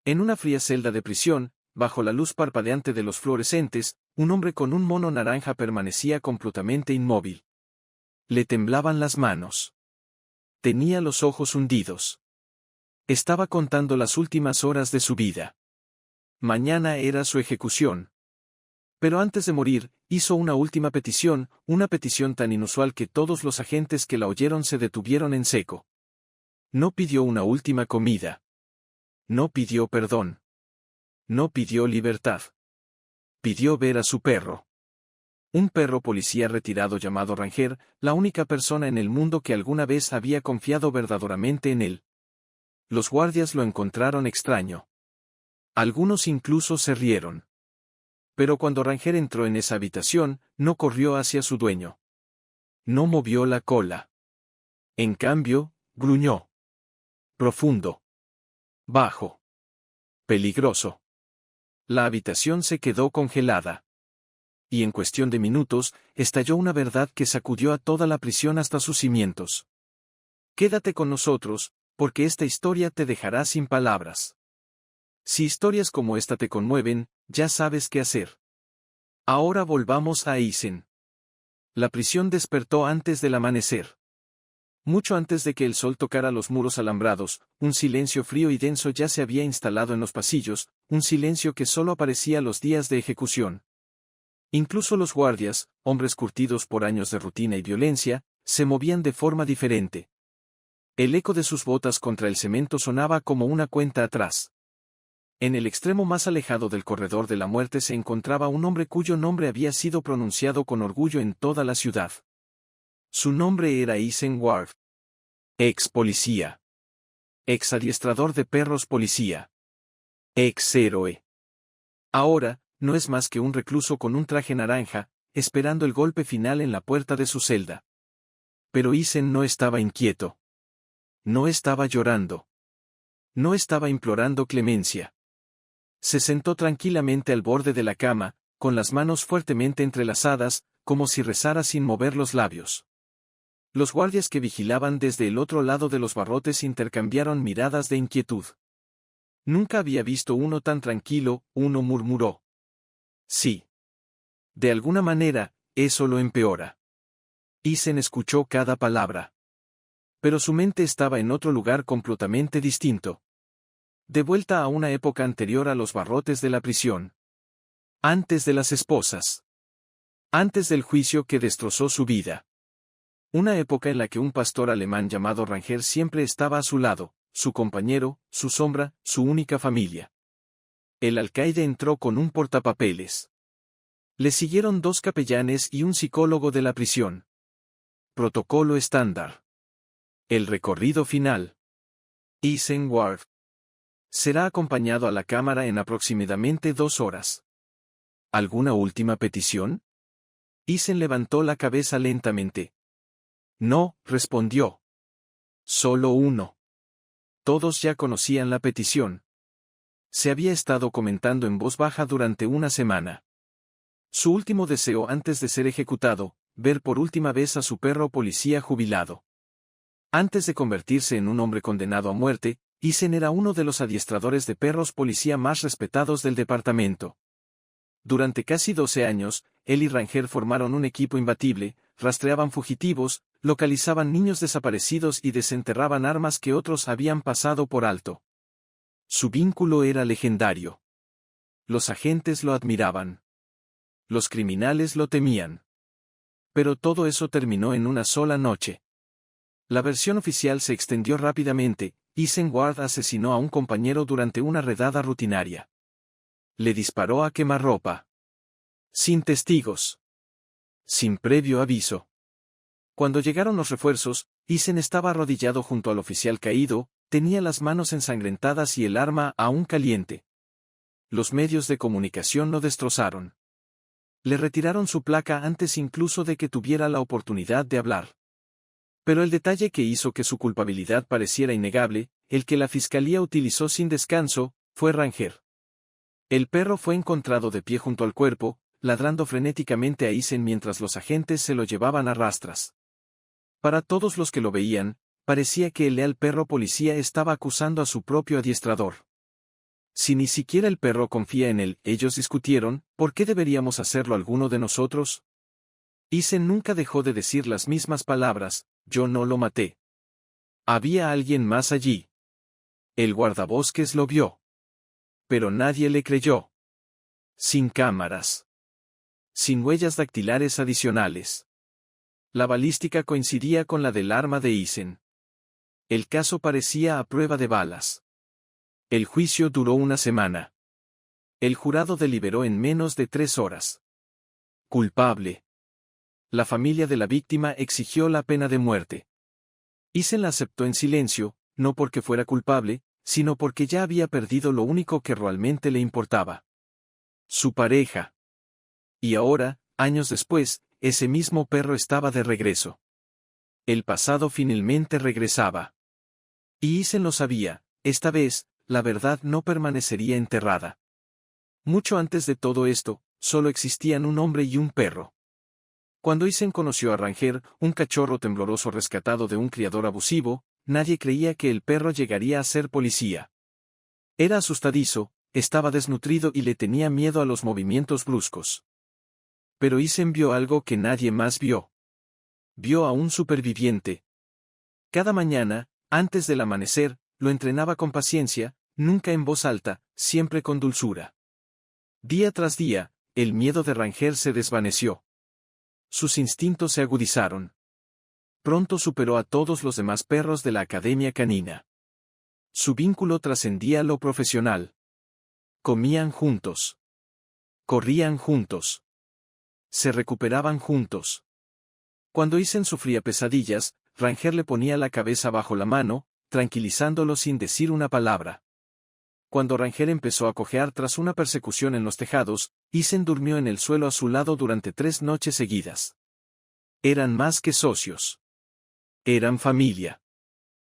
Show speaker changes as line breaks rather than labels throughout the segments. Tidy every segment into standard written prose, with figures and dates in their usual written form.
En una fría celda de prisión, bajo la luz parpadeante de los fluorescentes, un hombre con un mono naranja permanecía completamente inmóvil. Le temblaban las manos. Tenía los ojos hundidos. Estaba contando las últimas horas de su vida. Mañana era su ejecución. Pero antes de morir, hizo una última petición, una petición tan inusual que todos los agentes que la oyeron se detuvieron en seco. No pidió una última comida. No pidió perdón. No pidió libertad. Pidió ver a su perro. Un perro policía retirado llamado Ranger, la única persona en el mundo que alguna vez había confiado verdaderamente en él. Los guardias lo encontraron extraño. Algunos incluso se rieron. Pero cuando Ranger entró en esa habitación, no corrió hacia su dueño. No movió la cola. En cambio, gruñó. Profundo. Bajo. Peligroso. La habitación se quedó congelada. Y en cuestión de minutos, estalló una verdad que sacudió a toda la prisión hasta sus cimientos. Quédate con nosotros, porque esta historia te dejará sin palabras. Si historias como esta te conmueven, ya sabes qué hacer. Ahora volvamos a Eisen. La prisión despertó antes del amanecer. Mucho antes de que el sol tocara los muros alambrados, un silencio frío y denso ya se había instalado en los pasillos, un silencio que solo aparecía los días de ejecución. Incluso los guardias, hombres curtidos por años de rutina y violencia, se movían de forma diferente. El eco de sus botas contra el cemento sonaba como una cuenta atrás. En el extremo más alejado del corredor de la muerte se encontraba un hombre cuyo nombre había sido pronunciado con orgullo en toda la ciudad. Su nombre era Eisen Ward. Ex policía. Ex adiestrador de perros policía. Ex héroe. Ahora, no es más que un recluso con un traje naranja, esperando el golpe final en la puerta de su celda. Pero Eisen no estaba inquieto. No estaba llorando. No estaba implorando clemencia. Se sentó tranquilamente al borde de la cama, con las manos fuertemente entrelazadas, como si rezara sin mover los labios. Los guardias que vigilaban desde el otro lado de los barrotes intercambiaron miradas de inquietud. Nunca había visto uno tan tranquilo, uno murmuró. Sí. De alguna manera, eso lo empeora. Eisen escuchó cada palabra. Pero su mente estaba en otro lugar completamente distinto. De vuelta a una época anterior a los barrotes de la prisión. Antes de las esposas. Antes del juicio que destrozó su vida. Una época en la que un pastor alemán llamado Ranger siempre estaba a su lado, su compañero, su sombra, su única familia. El alcaide entró con un portapapeles. Le siguieron 2 capellanes y un psicólogo de la prisión. Protocolo estándar. El recorrido final. Eisen Ward. Será acompañado a la cámara en aproximadamente 2 horas. ¿Alguna última petición? Eisen levantó la cabeza lentamente. No, respondió. Solo uno. Todos ya conocían la petición. Se había estado comentando en voz baja durante una semana. Su último deseo antes de ser ejecutado, ver por última vez a su perro policía jubilado. Antes de convertirse en un hombre condenado a muerte, Eisen era uno de los adiestradores de perros policía más respetados del departamento. Durante casi 12 años, él y Ranger formaron un equipo imbatible, rastreaban fugitivos, localizaban niños desaparecidos y desenterraban armas que otros habían pasado por alto. Su vínculo era legendario. Los agentes lo admiraban. Los criminales lo temían. Pero todo eso terminó en una sola noche. La versión oficial se extendió rápidamente. Eisen Ward asesinó a un compañero durante una redada rutinaria. Le disparó a quemarropa. Sin testigos. Sin previo aviso. Cuando llegaron los refuerzos, Eisen estaba arrodillado junto al oficial caído, tenía las manos ensangrentadas y el arma aún caliente. Los medios de comunicación lo destrozaron. Le retiraron su placa antes incluso de que tuviera la oportunidad de hablar. Pero el detalle que hizo que su culpabilidad pareciera innegable, el que la fiscalía utilizó sin descanso, fue Ranger. El perro fue encontrado de pie junto al cuerpo, ladrando frenéticamente a Eisen mientras los agentes se lo llevaban a rastras. Para todos los que lo veían, parecía que el leal perro policía estaba acusando a su propio adiestrador. Si ni siquiera el perro confía en él, ellos discutieron, ¿por qué deberíamos hacerlo alguno de nosotros? Isen nunca dejó de decir las mismas palabras, yo no lo maté. Había alguien más allí. El guardabosques lo vio. Pero nadie le creyó. Sin cámaras. Sin huellas dactilares adicionales. La balística coincidía con la del arma de Isen. El caso parecía a prueba de balas. El juicio duró una semana. El jurado deliberó en menos de 3 horas. Culpable. La familia de la víctima exigió la pena de muerte. Isen la aceptó en silencio, no porque fuera culpable, sino porque ya había perdido lo único que realmente le importaba. Su pareja. Y ahora, años después, ese mismo perro estaba de regreso. El pasado finalmente regresaba. Y Isen lo sabía, esta vez, la verdad no permanecería enterrada. Mucho antes de todo esto, solo existían un hombre y un perro. Cuando Isen conoció a Ranger, un cachorro tembloroso rescatado de un criador abusivo, nadie creía que el perro llegaría a ser policía. Era asustadizo, estaba desnutrido y le tenía miedo a los movimientos bruscos. Pero Isen vio algo que nadie más vio. Vio a un superviviente. Cada mañana, antes del amanecer, lo entrenaba con paciencia, nunca en voz alta, siempre con dulzura. Día tras día, el miedo de Ranger se desvaneció. Sus instintos se agudizaron. Pronto superó a todos los demás perros de la academia canina. Su vínculo trascendía lo profesional. Comían juntos. Corrían juntos. Se recuperaban juntos. Cuando Isen sufría pesadillas, Ranger le ponía la cabeza bajo la mano, tranquilizándolo sin decir una palabra. Cuando Ranger empezó a cojear tras una persecución en los tejados, Isen durmió en el suelo a su lado durante 3 noches seguidas. Eran más que socios. Eran familia.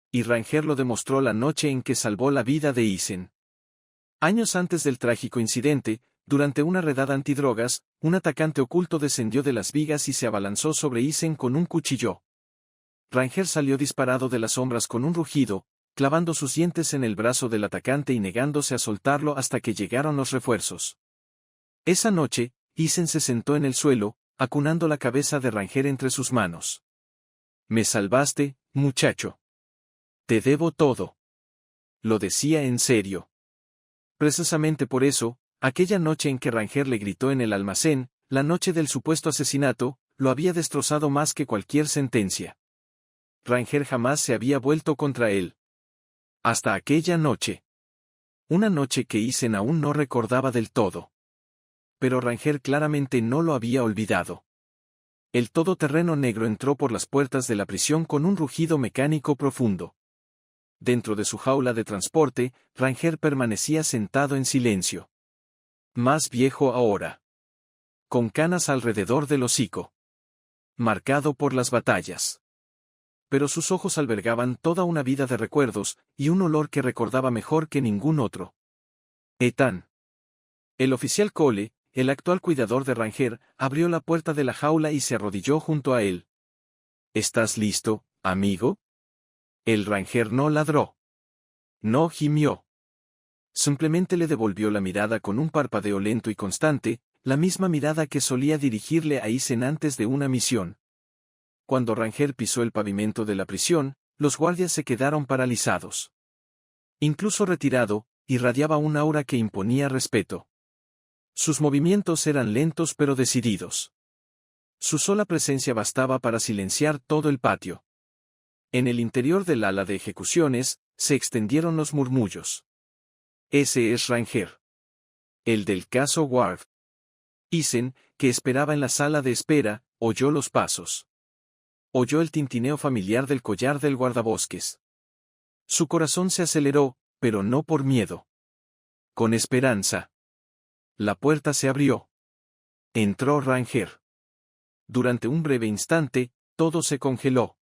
Y Ranger lo demostró la noche en que salvó la vida de Isen. Años antes del trágico incidente, durante una redada antidrogas, un atacante oculto descendió de las vigas y se abalanzó sobre Isen con un cuchillo. Ranger salió disparado de las sombras con un rugido, clavando sus dientes en el brazo del atacante y negándose a soltarlo hasta que llegaron los refuerzos. Esa noche, Isen se sentó en el suelo, acunando la cabeza de Ranger entre sus manos. «Me salvaste, muchacho. Te debo todo». Lo decía en serio. Precisamente por eso, aquella noche en que Ranger le gritó en el almacén, la noche del supuesto asesinato, lo había destrozado más que cualquier sentencia. Ranger jamás se había vuelto contra él. Hasta aquella noche. Una noche que Isen aún no recordaba del todo. Pero Ranger claramente no lo había olvidado. El todoterreno negro entró por las puertas de la prisión con un rugido mecánico profundo. Dentro de su jaula de transporte, Ranger permanecía sentado en silencio. Más viejo ahora. Con canas alrededor del hocico. Marcado por las batallas. Pero sus ojos albergaban toda una vida de recuerdos, y un olor que recordaba mejor que ningún otro. Ethan. El oficial Cole, el actual cuidador de Ranger, abrió la puerta de la jaula y se arrodilló junto a él. ¿Estás listo, amigo? El Ranger no ladró. No gimió. Simplemente le devolvió la mirada con un parpadeo lento y constante, la misma mirada que solía dirigirle a Isen antes de una misión. Cuando Ranger pisó el pavimento de la prisión, los guardias se quedaron paralizados. Incluso retirado, irradiaba un aura que imponía respeto. Sus movimientos eran lentos pero decididos. Su sola presencia bastaba para silenciar todo el patio. En el interior del ala de ejecuciones, se extendieron los murmullos. Ese es Ranger. El del caso Ward. Isen, que esperaba en la sala de espera, oyó los pasos. Oyó el tintineo familiar del collar del guardabosques. Su corazón se aceleró, pero no por miedo. Con esperanza. La puerta se abrió. Entró Ranger. Durante un breve instante, todo se congeló.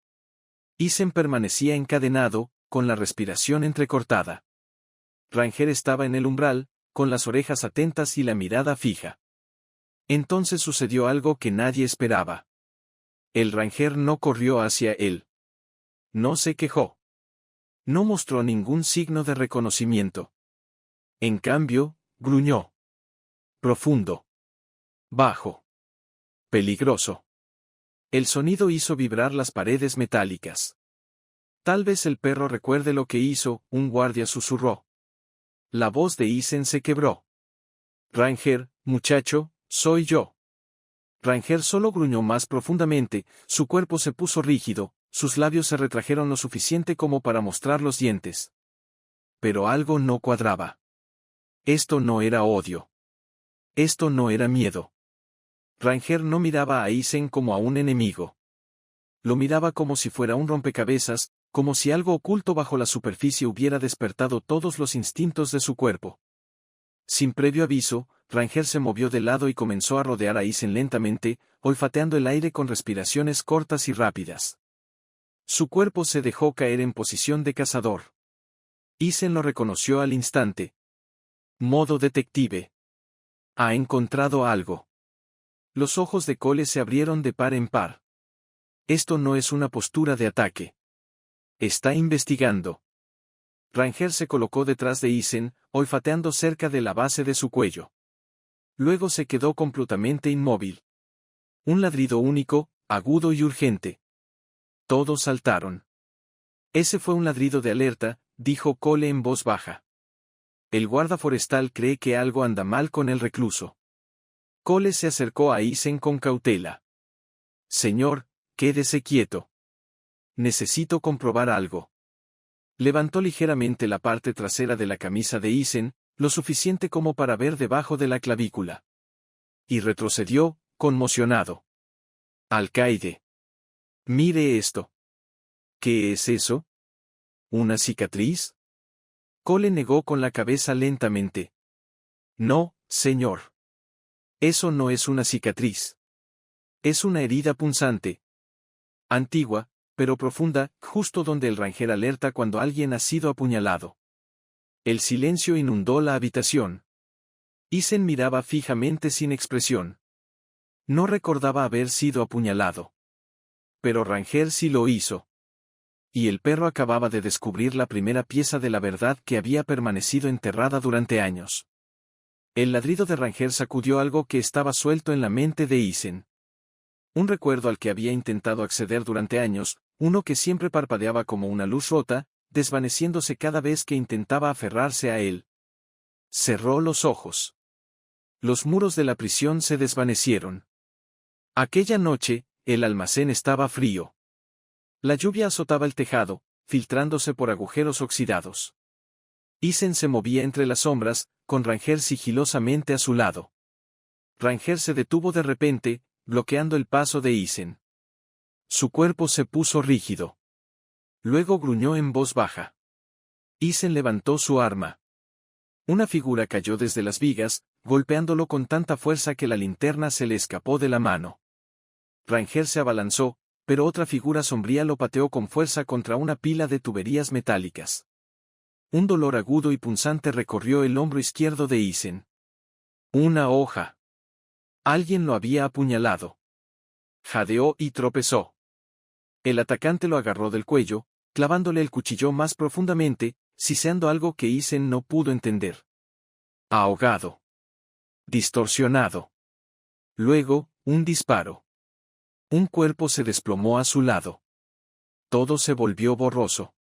Isen permanecía encadenado, con la respiración entrecortada. Ranger estaba en el umbral, con las orejas atentas y la mirada fija. Entonces sucedió algo que nadie esperaba. El Ranger no corrió hacia él. No se quejó. No mostró ningún signo de reconocimiento. En cambio, gruñó. Profundo. Bajo. Peligroso. El sonido hizo vibrar las paredes metálicas. Tal vez el perro recuerde lo que hizo, un guardia susurró. La voz de Isen se quebró. Ranger, muchacho, soy yo. Ranger solo gruñó más profundamente, su cuerpo se puso rígido, sus labios se retrajeron lo suficiente como para mostrar los dientes. Pero algo no cuadraba. Esto no era odio. Esto no era miedo. Ranger no miraba a Isen como a un enemigo. Lo miraba como si fuera un rompecabezas, como si algo oculto bajo la superficie hubiera despertado todos los instintos de su cuerpo. Sin previo aviso, Ranger se movió de lado y comenzó a rodear a Isen lentamente, olfateando el aire con respiraciones cortas y rápidas. Su cuerpo se dejó caer en posición de cazador. Isen lo reconoció al instante. Modo detective. Ha encontrado algo. Los ojos de Cole se abrieron de par en par. Esto no es una postura de ataque. Está investigando. Ranger se colocó detrás de Isen, olfateando cerca de la base de su cuello. Luego se quedó completamente inmóvil. Un ladrido único, agudo y urgente. Todos saltaron. Ese fue un ladrido de alerta, dijo Cole en voz baja. El guarda forestal cree que algo anda mal con el recluso. Cole se acercó a Isen con cautela. Señor, quédese quieto. Necesito comprobar algo. Levantó ligeramente la parte trasera de la camisa de Isen, lo suficiente como para ver debajo de la clavícula. Y retrocedió, conmocionado. Alcaide. Mire esto. ¿Qué es eso? ¿Una cicatriz? Cole negó con la cabeza lentamente. No, señor. Eso no es una cicatriz. Es una herida punzante. Antigua, pero profunda, justo donde el Ranger alerta cuando alguien ha sido apuñalado. El silencio inundó la habitación. Isen miraba fijamente sin expresión. No recordaba haber sido apuñalado. Pero Ranger sí lo hizo. Y el perro acababa de descubrir la primera pieza de la verdad que había permanecido enterrada durante años. El ladrido de Ranger sacudió algo que estaba suelto en la mente de Isen. Un recuerdo al que había intentado acceder durante años, uno que siempre parpadeaba como una luz rota, desvaneciéndose cada vez que intentaba aferrarse a él. Cerró los ojos. Los muros de la prisión se desvanecieron. Aquella noche, el almacén estaba frío. La lluvia azotaba el tejado, filtrándose por agujeros oxidados. Isen se movía entre las sombras, con Ranger sigilosamente a su lado. Ranger se detuvo de repente, bloqueando el paso de Isen. Su cuerpo se puso rígido. Luego gruñó en voz baja. Isen levantó su arma. Una figura cayó desde las vigas, golpeándolo con tanta fuerza que la linterna se le escapó de la mano. Ranger se abalanzó, pero otra figura sombría lo pateó con fuerza contra una pila de tuberías metálicas. Un dolor agudo y punzante recorrió el hombro izquierdo de Isen. Una hoja. Alguien lo había apuñalado. Jadeó y tropezó. El atacante lo agarró del cuello, clavándole el cuchillo más profundamente, siseando algo que Isen no pudo entender. Ahogado. Distorsionado. Luego, un disparo. Un cuerpo se desplomó a su lado. Todo se volvió borroso.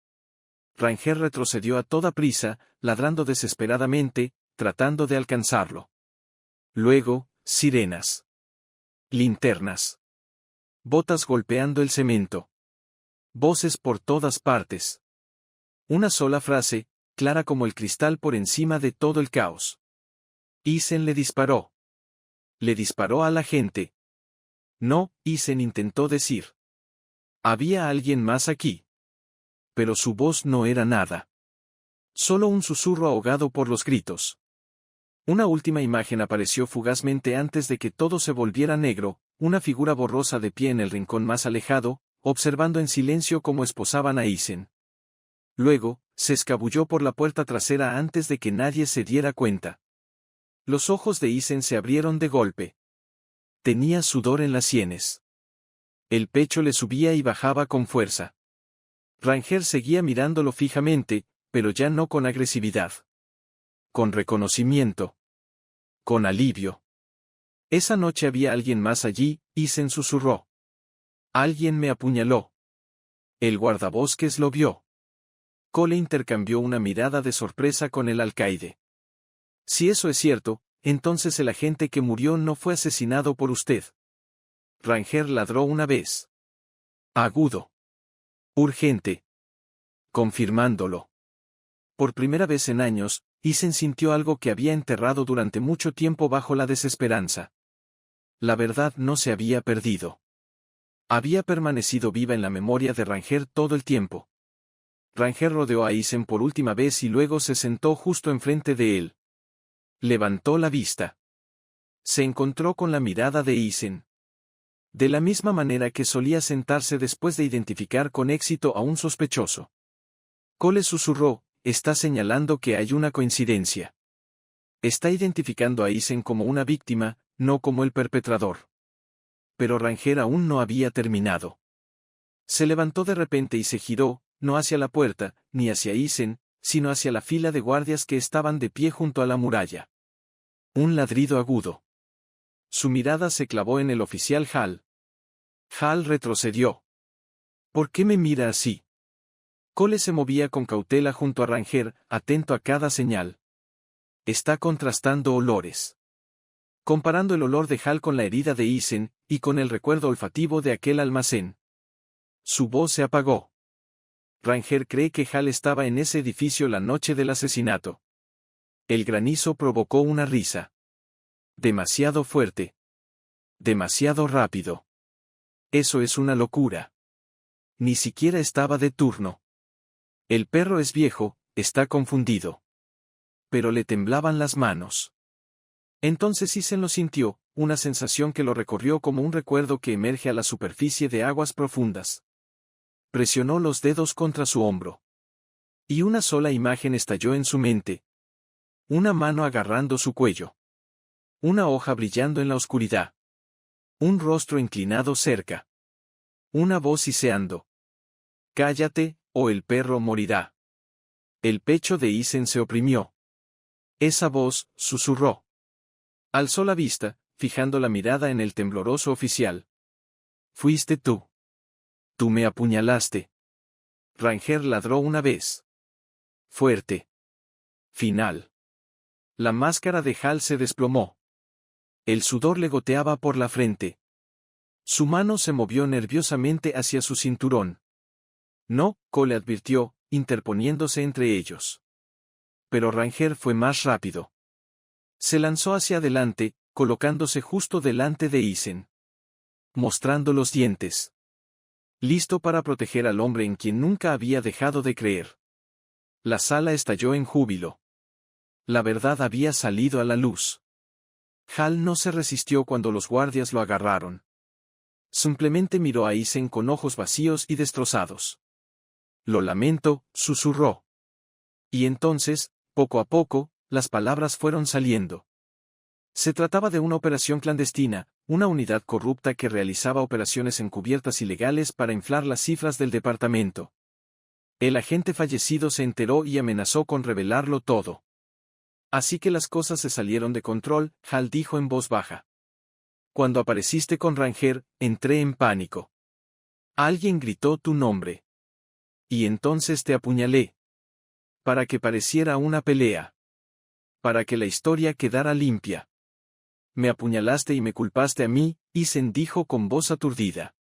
Ranger retrocedió a toda prisa, ladrando desesperadamente, tratando de alcanzarlo. Luego, sirenas. Linternas. Botas golpeando el cemento. Voces por todas partes. Una sola frase, clara como el cristal por encima de todo el caos. Isen le disparó. Le disparó a la gente. No, Isen intentó decir. Había alguien más aquí. Pero su voz no era nada. Solo un susurro ahogado por los gritos. Una última imagen apareció fugazmente antes de que todo se volviera negro, una figura borrosa de pie en el rincón más alejado, observando en silencio cómo esposaban a Isen. Luego, se escabulló por la puerta trasera antes de que nadie se diera cuenta. Los ojos de Isen se abrieron de golpe. Tenía sudor en las sienes. El pecho le subía y bajaba con fuerza. Ranger seguía mirándolo fijamente, pero ya no con agresividad. con reconocimiento. Con alivio. Esa noche había alguien más allí, Isen susurró. Alguien me apuñaló. El guardabosques lo vio. Cole intercambió una mirada de sorpresa con el alcaide. Si eso es cierto, entonces el agente que murió no fue asesinado por usted. Ranger ladró una vez. Agudo. Urgente. Confirmándolo. Por primera vez en años, Isen sintió algo que había enterrado durante mucho tiempo bajo la desesperanza. La verdad no se había perdido. Había permanecido viva en la memoria de Ranger todo el tiempo. Ranger rodeó a Isen por última vez y luego se sentó justo enfrente de él. Levantó la vista. Se encontró con la mirada de Isen. De la misma manera que solía sentarse después de identificar con éxito a un sospechoso. Cole susurró, está señalando que hay una coincidencia. Está identificando a Isen como una víctima, no como el perpetrador. Pero Ranger aún no había terminado. Se levantó de repente y se giró, no hacia la puerta, ni hacia Isen, sino hacia la fila de guardias que estaban de pie junto a la muralla. Un ladrido agudo. Su mirada se clavó en el oficial Hall. Hall retrocedió. ¿Por qué me mira así? Cole se movía con cautela junto a Ranger, atento a cada señal. Está contrastando olores. Comparando el olor de Hall con la herida de Isen, y con el recuerdo olfativo de aquel almacén. Su voz se apagó. Ranger cree que Hall estaba en ese edificio la noche del asesinato. El granizo provocó una risa. Demasiado fuerte. Demasiado rápido. Eso es una locura. Ni siquiera estaba de turno. El perro es viejo, está confundido. Pero le temblaban las manos. Entonces Isen lo sintió, una sensación que lo recorrió como un recuerdo que emerge a la superficie de aguas profundas. Presionó los dedos contra su hombro. Y una sola imagen estalló en su mente. Una mano agarrando su cuello. Una hoja brillando en la oscuridad. Un rostro inclinado cerca. Una voz siseando. Cállate, o el perro morirá. El pecho de Isen se oprimió. Esa voz, susurró. Alzó la vista, fijando la mirada en el tembloroso oficial. Fuiste tú. Tú me apuñalaste. Ranger ladró una vez. Fuerte. Final. La máscara de Hall se desplomó. El sudor le goteaba por la frente. Su mano se movió nerviosamente hacia su cinturón. No, Cole advirtió, interponiéndose entre ellos. Pero Ranger fue más rápido. Se lanzó hacia adelante, colocándose justo delante de Isen. Mostrando los dientes. Listo para proteger al hombre en quien nunca había dejado de creer. La sala estalló en júbilo. La verdad había salido a la luz. Hall no se resistió cuando los guardias lo agarraron. Simplemente miró a Isen con ojos vacíos y destrozados. Lo lamento, susurró. Y entonces, poco a poco, las palabras fueron saliendo. Se trataba de una operación clandestina, una unidad corrupta que realizaba operaciones encubiertas ilegales para inflar las cifras del departamento. El agente fallecido se enteró y amenazó con revelarlo todo. Así que las cosas se salieron de control, Hall dijo en voz baja. Cuando apareciste con Ranger, entré en pánico. Alguien gritó tu nombre. Y entonces te apuñalé. Para que pareciera una pelea. Para que la historia quedara limpia. Me apuñalaste y me culpaste a mí, Isen dijo con voz aturdida.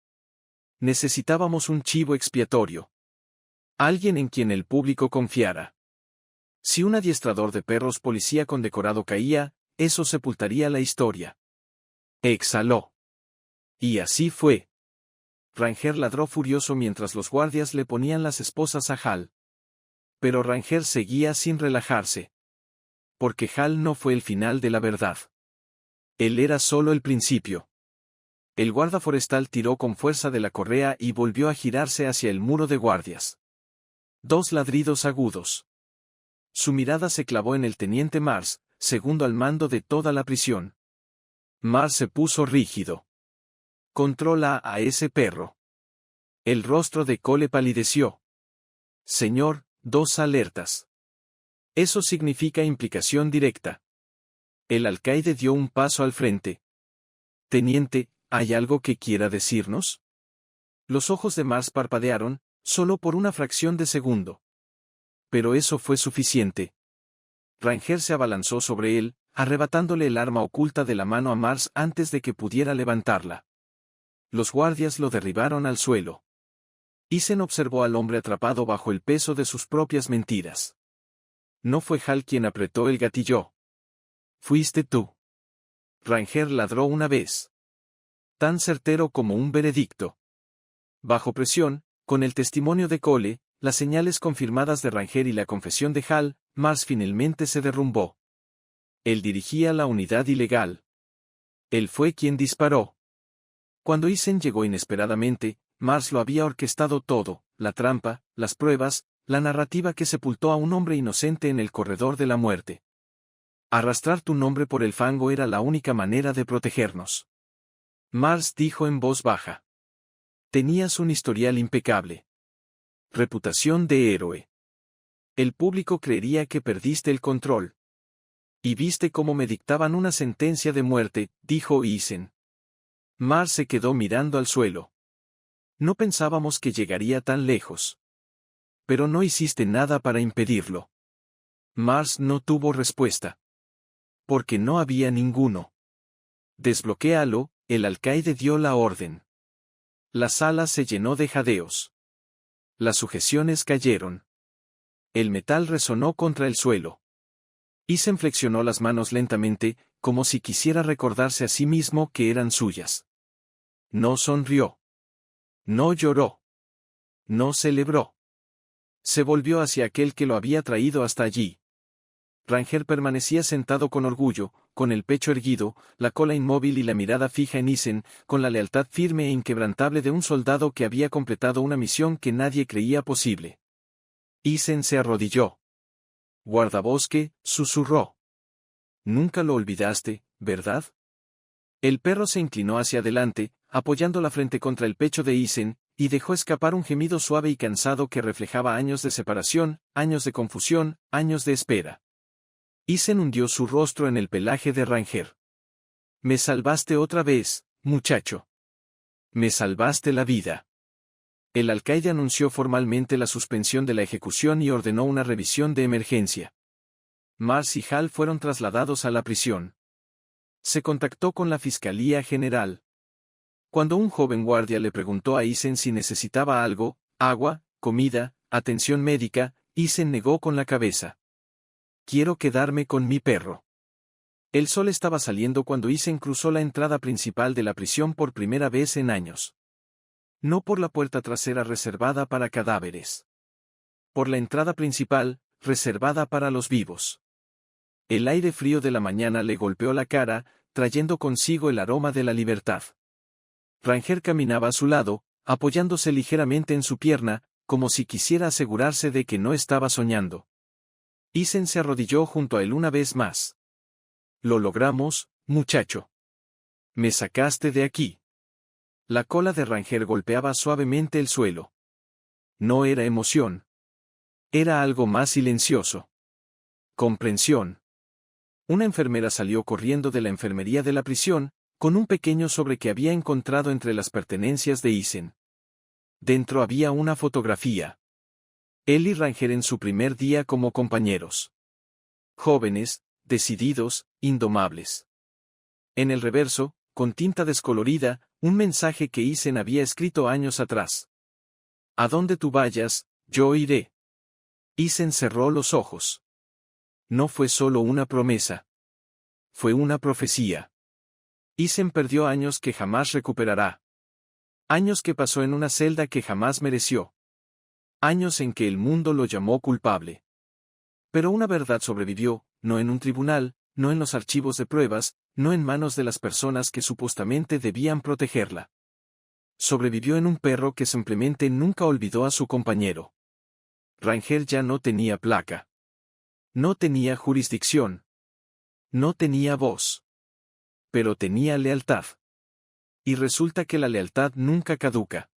Necesitábamos un chivo expiatorio. Alguien en quien el público confiara. Si un adiestrador de perros policía condecorado caía, eso sepultaría la historia. Exhaló. Y así fue. Ranger ladró furioso mientras los guardias le ponían las esposas a Hall. Pero Ranger seguía sin relajarse. Porque Hall no fue el final de la verdad. Él era solo el principio. El guarda forestal tiró con fuerza de la correa y volvió a girarse hacia el muro de guardias. Dos ladridos agudos. Su mirada se clavó en el teniente Mars, segundo al mando de toda la prisión. Mars se puso rígido. Controla a ese perro. El rostro de Cole palideció. Señor, 2 alertas. Eso significa implicación directa. El alcaide dio un paso al frente. Teniente, ¿hay algo que quiera decirnos? Los ojos de Mars parpadearon, solo por una fracción de segundo. Pero eso fue suficiente. Ranger se abalanzó sobre él, arrebatándole el arma oculta de la mano a Mars antes de que pudiera levantarla. Los guardias lo derribaron al suelo. Isen observó al hombre atrapado bajo el peso de sus propias mentiras. No fue Hal quien apretó el gatillo. Fuiste tú. Ranger ladró una vez. Tan certero como un veredicto. Bajo presión, con el testimonio de Cole, las señales confirmadas de Ranger y la confesión de Hal, Mars finalmente se derrumbó. Él dirigía la unidad ilegal. Él fue quien disparó. Cuando Isen llegó inesperadamente, Mars lo había orquestado todo, la trampa, las pruebas, la narrativa que sepultó a un hombre inocente en el corredor de la muerte. Arrastrar tu nombre por el fango era la única manera de protegernos. Mars dijo en voz baja. Tenías un historial impecable. Reputación de héroe. El público creería que perdiste el control. Y viste cómo me dictaban una sentencia de muerte, dijo Isen. Mars se quedó mirando al suelo. No pensábamos que llegaría tan lejos. Pero no hiciste nada para impedirlo. Mars no tuvo respuesta. Porque no había ninguno. Desbloquéalo, el alcaide dio la orden. La sala se llenó de jadeos. Las sujeciones cayeron. El metal resonó contra el suelo. Isen flexionó las manos lentamente, como si quisiera recordarse a sí mismo que eran suyas. No sonrió. No lloró. No celebró. Se volvió hacia aquel que lo había traído hasta allí. Ranger permanecía sentado con orgullo, con el pecho erguido, la cola inmóvil y la mirada fija en Isen, con la lealtad firme e inquebrantable de un soldado que había completado una misión que nadie creía posible. Isen se arrodilló. Guardabosque, susurró. Nunca lo olvidaste, ¿verdad? El perro se inclinó hacia adelante, apoyando la frente contra el pecho de Isen, y dejó escapar un gemido suave y cansado que reflejaba años de separación, años de confusión, años de espera. Isen hundió su rostro en el pelaje de Ranger. Me salvaste otra vez, muchacho. Me salvaste la vida. El alcaide anunció formalmente la suspensión de la ejecución y ordenó una revisión de emergencia. Mars y Hal fueron trasladados a la prisión. Se contactó con la Fiscalía General. Cuando un joven guardia le preguntó a Isen si necesitaba algo, agua, comida, atención médica, Isen negó con la cabeza. Quiero quedarme con mi perro. El sol estaba saliendo cuando Isen cruzó la entrada principal de la prisión por primera vez en años. No por la puerta trasera reservada para cadáveres. Por la entrada principal, reservada para los vivos. El aire frío de la mañana le golpeó la cara, trayendo consigo el aroma de la libertad. Ranger caminaba a su lado, apoyándose ligeramente en su pierna, como si quisiera asegurarse de que no estaba soñando. Isen se arrodilló junto a él una vez más. Lo logramos, muchacho. Me sacaste de aquí. La cola de Ranger golpeaba suavemente el suelo. No era emoción. Era algo más silencioso. Comprensión. Una enfermera salió corriendo de la enfermería de la prisión, con un pequeño sobre que había encontrado entre las pertenencias de Isen. Dentro había una fotografía. Él y Ranger en su primer día como compañeros. Jóvenes, decididos, indomables. En el reverso, con tinta descolorida, un mensaje que Isen había escrito años atrás. A donde tú vayas, yo iré. Isen cerró los ojos. No fue solo una promesa. Fue una profecía. Isen perdió años que jamás recuperará. Años que pasó en una celda que jamás mereció. Años en que el mundo lo llamó culpable. Pero una verdad sobrevivió, no en un tribunal, no en los archivos de pruebas, no en manos de las personas que supuestamente debían protegerla. Sobrevivió en un perro que simplemente nunca olvidó a su compañero. Ranger ya no tenía placa. No tenía jurisdicción. No tenía voz. Pero tenía lealtad. Y resulta que la lealtad nunca caduca.